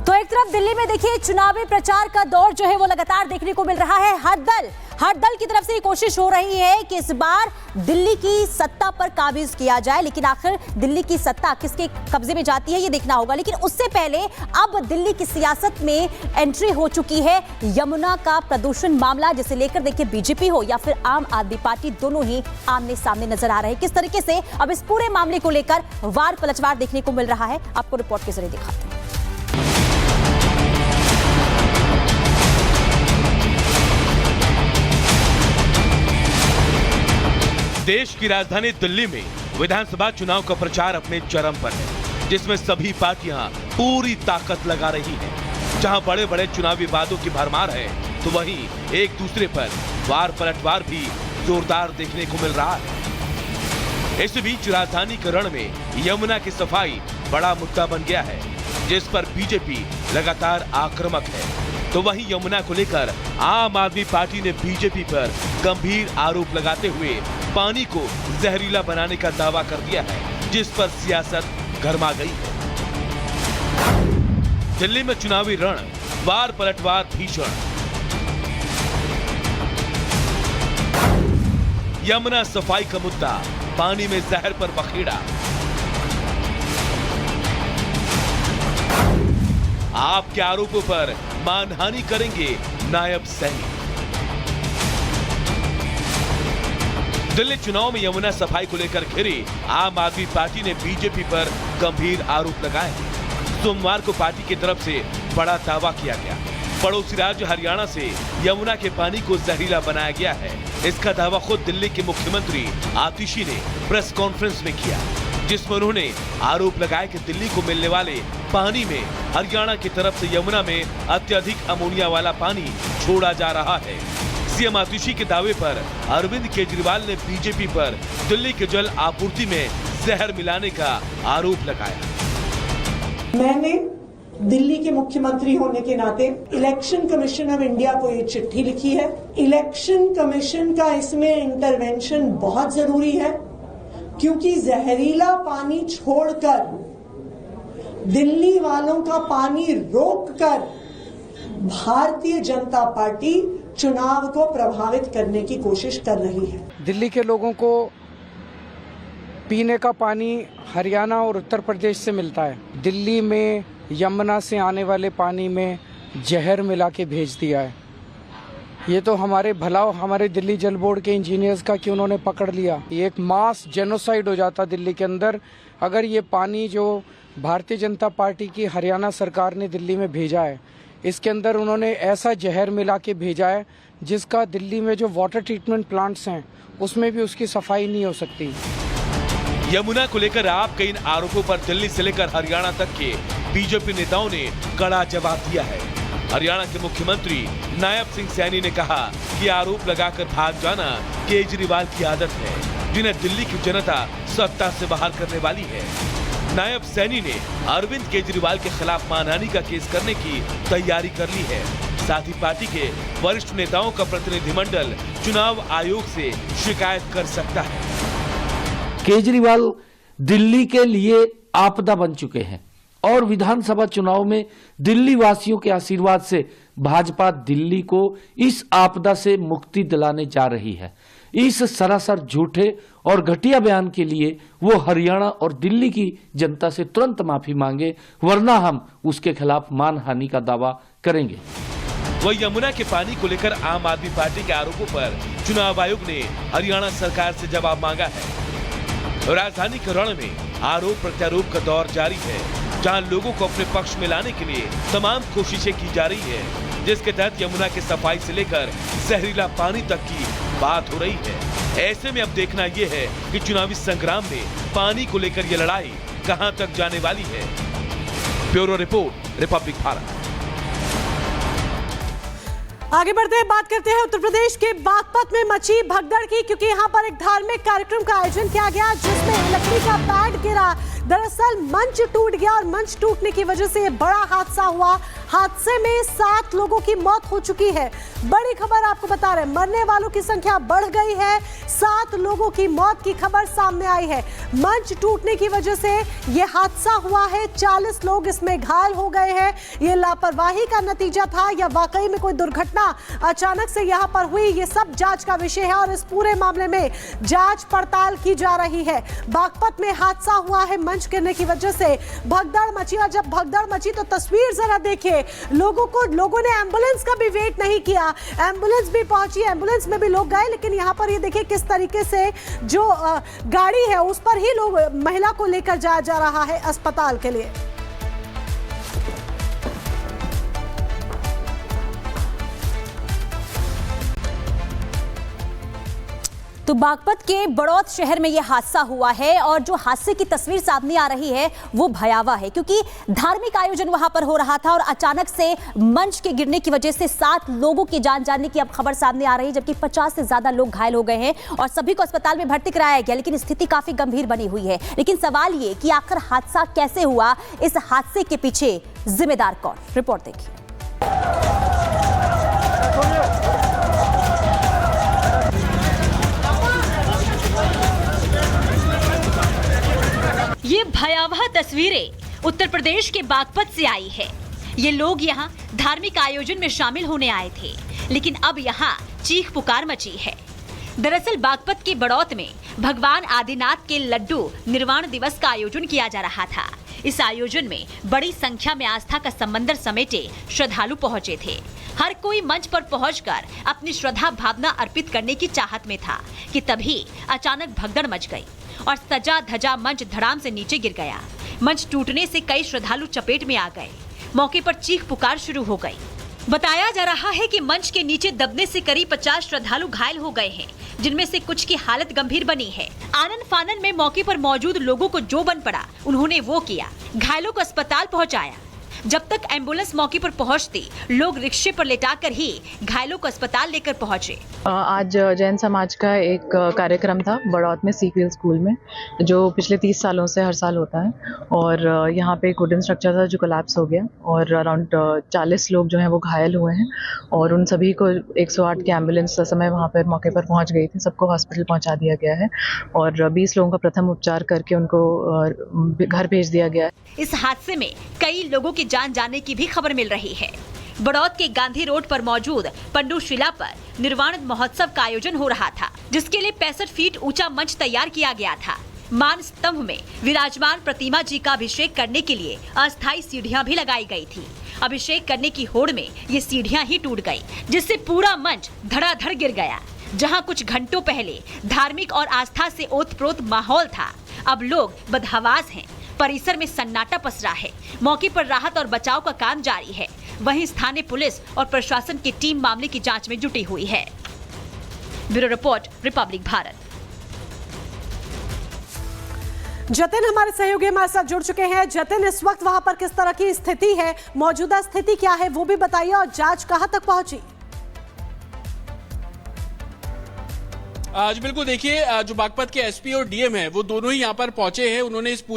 तो एक तरफ दिल्ली में देखिए चुनावी प्रचार का दौर जो है वो लगातार देखने को मिल रहा है। हर दल की तरफ से ये कोशिश हो रही है कि इस बार दिल्ली की सत्ता पर काबिज किया जाए, लेकिन आखिर दिल्ली की सत्ता किसके कब्जे में जाती है ये देखना होगा। लेकिन उससे पहले अब दिल्ली की सियासत में एंट्री हो चुकी है यमुना का प्रदूषण मामला, जिसे लेकर देखिए बीजेपी हो या फिर आम आदमी पार्टी दोनों ही आमने सामने नजर आ रहे हैं। किस तरीके से अब इस पूरे मामले को लेकर वार पलटवार देखने को मिल रहा है, आपको रिपोर्ट के जरिए दिखाते हैं। देश की राजधानी दिल्ली में विधानसभा चुनाव का प्रचार अपने चरम पर है, जिसमें सभी पार्टियां पूरी ताकत लगा रही हैं। जहां बड़े बड़े चुनावी वादों की भरमार है, तो वहीं एक दूसरे पर वार पलटवार भी जोरदार देखने को मिल रहा है। इस बीच राजधानी के रण में यमुना की सफाई बड़ा मुद्दा बन गया है, जिस पर बीजेपी लगातार आक्रामक है। तो वहीं यमुना को लेकर आम आदमी पार्टी ने बीजेपी पर गंभीर आरोप लगाते हुए पानी को जहरीला बनाने का दावा कर दिया है, जिस पर सियासत गरमा गई है। दिल्ली में चुनावी रण वार पलटवार भीषण। यमुना सफाई का मुद्दा, पानी में जहर पर बखेड़ा। आपके आरोपों पर मानहानि करेंगे नायब सैनी। दिल्ली चुनाव में यमुना सफाई को लेकर घिरी आम आदमी पार्टी ने बीजेपी पर गंभीर आरोप लगाए। सोमवार को पार्टी की तरफ से बड़ा दावा किया गया। पड़ोसी राज्य हरियाणा से यमुना के पानी को जहरीला बनाया गया है। इसका दावा खुद दिल्ली के मुख्यमंत्री आतिशी ने प्रेस कॉन्फ्रेंस में किया, जिसमें उन्होंने आरोप लगाया कि दिल्ली को मिलने वाले पानी में हरियाणा की तरफ से यमुना में अत्यधिक अमोनिया वाला पानी छोड़ा जा रहा है। सीएम आतिशी के दावे पर अरविंद केजरीवाल ने बीजेपी पर दिल्ली के जल आपूर्ति में जहर मिलाने का आरोप लगाया। मैंने दिल्ली के मुख्यमंत्री होने के नाते इलेक्शन कमीशन ऑफ इंडिया को ये चिट्ठी लिखी है। इलेक्शन कमीशन का इसमें इंटरवेंशन बहुत जरूरी है, क्योंकि जहरीला पानी छोड़कर दिल्ली वालों का पानी रोककर भारतीय जनता पार्टी चुनाव को प्रभावित करने की कोशिश कर रही है। दिल्ली के लोगों को पीने का पानी हरियाणा और उत्तर प्रदेश से मिलता है। दिल्ली में यमुना से आने वाले पानी में जहर मिला के भेज दिया है। ये तो हमारे भलाव हमारे दिल्ली जल बोर्ड के इंजीनियर्स का कि उन्होंने पकड़ लिया। ये एक मास जेनोसाइड हो जाता दिल्ली के अंदर अगर ये पानी जो भारतीय जनता पार्टी की हरियाणा सरकार ने दिल्ली में भेजा है, इसके अंदर उन्होंने ऐसा जहर मिला के भेजा है जिसका दिल्ली में जो वाटर ट्रीटमेंट प्लांट्स हैं उसमें भी उसकी सफाई नहीं हो सकती। यमुना को लेकर आपके इन आरोपों पर दिल्ली से लेकर हरियाणा तक के बीजेपी नेताओं ने कड़ा जवाब दिया है। हरियाणा के मुख्यमंत्री नायब सिंह सैनी ने कहा कि आरोप लगाकर भाग जाना केजरीवाल की आदत है, जिन्हें दिल्ली की जनता सत्ता से बाहर करने वाली है। नायब सैनी ने अरविंद केजरीवाल के खिलाफ मानहानि का केस करने की तैयारी कर ली है। साथ ही पार्टी के वरिष्ठ नेताओं का प्रतिनिधिमंडल चुनाव आयोग से शिकायत कर सकता है। केजरीवाल दिल्ली के लिए आपदा बन चुके हैं और विधानसभा चुनाव में दिल्ली वासियों के आशीर्वाद से भाजपा दिल्ली को इस आपदा से मुक्ति दिलाने जा रही है। इस सरासर झूठे और घटिया बयान के लिए वो हरियाणा और दिल्ली की जनता से तुरंत माफी मांगे, वरना हम उसके खिलाफ मानहानि का दावा करेंगे। वही यमुना के पानी को लेकर आम आदमी पार्टी के आरोपों पर चुनाव आयोग ने हरियाणा सरकार से जवाब मांगा है। राजधानी के रण में आरोप प्रत्यारोप का दौर जारी है, जहां लोगों को अपने पक्ष में लाने के लिए तमाम कोशिशें की जा रही है, जिसके तहत यमुना की सफाई से लेकर जहरीला पानी तक की बात हो रही है। ऐसे में अब देखना यह है कि चुनावी संग्राम में पानी को लेकर यह लड़ाई कहां तक जाने वाली है। Bureau report, Republic Bharat. आगे बढ़ते हैं, बात करते हैं उत्तर प्रदेश के बागपत में मची भगदड़ की, क्योंकि यहाँ पर एक धार्मिक कार्यक्रम का आयोजन किया गया जिसमें लकड़ी का पैड गिरा। दरअसल मंच टूट गया और मंच टूटने की वजह से बड़ा हादसा हुआ। हादसे में 7 लोगों की मौत हो चुकी है। बड़ी खबर आपको बता रहे हैं, मरने वालों की संख्या बढ़ गई है। 7 लोगों की मौत की खबर सामने आई है। मंच टूटने की वजह से यह हादसा हुआ है। 40 लोग इसमें घायल हो गए हैं। यह लापरवाही का नतीजा था या वाकई में कोई दुर्घटना अचानक से यहां पर हुई, ये सब जांच का विषय है और इस पूरे मामले में जांच पड़ताल की जा रही है। बागपत में हादसा हुआ है, मंच गिरने की वजह से भगदड़ मची, और जब भगदड़ मची तो तस्वीर जरा देखिए, लोगों ने एम्बुलेंस का भी वेट नहीं किया। एम्बुलेंस भी पहुंची, एम्बुलेंस में भी लोग गए, लेकिन यहां पर ये देखिए किस तरीके से जो गाड़ी है उस पर ही लोग महिला को लेकर जाया जा रहा है अस्पताल के लिए। तो बागपत के बड़ौद शहर में यह हादसा हुआ है और जो हादसे की तस्वीर सामने आ रही है वो भयावह है, क्योंकि धार्मिक आयोजन वहां पर हो रहा था और अचानक से मंच के गिरने की वजह से 7 लोगों की जान जाने की अब खबर सामने आ रही है, जबकि 50 से ज्यादा लोग घायल हो गए हैं और सभी को अस्पताल में भर्ती कराया गया, लेकिन स्थिति काफी गंभीर बनी हुई है। लेकिन सवाल ये कि आखिर हादसा कैसे हुआ, इस हादसे के पीछे जिम्मेदार कौन? रिपोर्ट देखिए। ये भयावह तस्वीरें उत्तर प्रदेश के बागपत से आई है। ये लोग यहाँ धार्मिक आयोजन में शामिल होने आए थे, लेकिन अब यहाँ चीख पुकार मची है। दरअसल बागपत के बड़ौत में भगवान आदिनाथ के लड्डू निर्वाण दिवस का आयोजन किया जा रहा था। इस आयोजन में बड़ी संख्या में आस्था का समंदर समेटे श्रद्धालु पहुंचे थे। हर कोई मंच पर पहुंचकर अपनी श्रद्धा भावना अर्पित करने की चाहत में था कि तभी अचानक भगदड़ मच गई और सजा धजा मंच धड़ाम से नीचे गिर गया। मंच टूटने से कई श्रद्धालु चपेट में आ गए। मौके पर चीख पुकार शुरू हो गई। बताया जा रहा है कि मंच के नीचे दबने से करीब 50 श्रद्धालु घायल हो गए हैं, जिनमें से कुछ की हालत गंभीर बनी है। आनन फानन में मौके पर मौजूद लोगों को जो बन पड़ा उन्होंने वो किया, घायलों को अस्पताल पहुंचाया। जब तक एम्बुलेंस मौके पर पहुंचती, लोग रिक्शे पर लेटाकर ही घायलों को अस्पताल लेकर पहुंचे। आज जैन समाज का एक कार्यक्रम था बड़ौत में सीपीएल स्कूल में, जो पिछले 30 सालों से हर साल होता है। और यहाँ पे एक वुडन स्ट्रक्चर था जो कोलैप्स हो गया और अराउंड 40 लोग जो हैं वो घायल हुए हैं और उन सभी को 108 की एम्बुलेंस समय वहाँ पर मौके पर पहुँच गई थी। सबको हॉस्पिटल पहुँचा दिया गया है और 20 लोगों का प्रथम उपचार करके उनको घर भेज दिया गया है। इस हादसे में कई लोगों की जान जाने की भी खबर मिल रही है। बड़ौत के गांधी रोड पर मौजूद पंडुशिला पर निर्वाण महोत्सव का आयोजन हो रहा था, जिसके लिए 65 फीट ऊंचा मंच तैयार किया गया था। मान स्तंभ में विराजमान प्रतिमा जी का अभिषेक करने के लिए अस्थायी सीढ़ियां भी लगाई गई थी। अभिषेक करने की होड़ में ये सीढ़ियां ही टूट गई, जिससे पूरा मंच धड़ाधड़ गिर गया। जहां कुछ घंटों पहले धार्मिक और आस्था से ओतप्रोत माहौल था, अब लोग बदहवास हैं। परिसर में सन्नाटा पसरा है। मौके पर राहत और बचाव का काम जारी है। वहीं स्थानीय पुलिस और प्रशासन की टीम मामले की जांच में जुटी हुई है। Bureau report, Republic Bharat. Jatin हमारे सहयोगी हमारे साथ जुड़ चुके हैं। जतिन, इस वक्त वहां पर किस तरह की स्थिति है, मौजूदा स्थिति क्या है वो भी बताइए और जांच कहां तक पहुंची? जी बिल्कुल, देखिए जो बागपत के एसपी और डीएम है वो दोनों ही यहाँ पर पहुंचे हैं। उन्होंने इस पूरे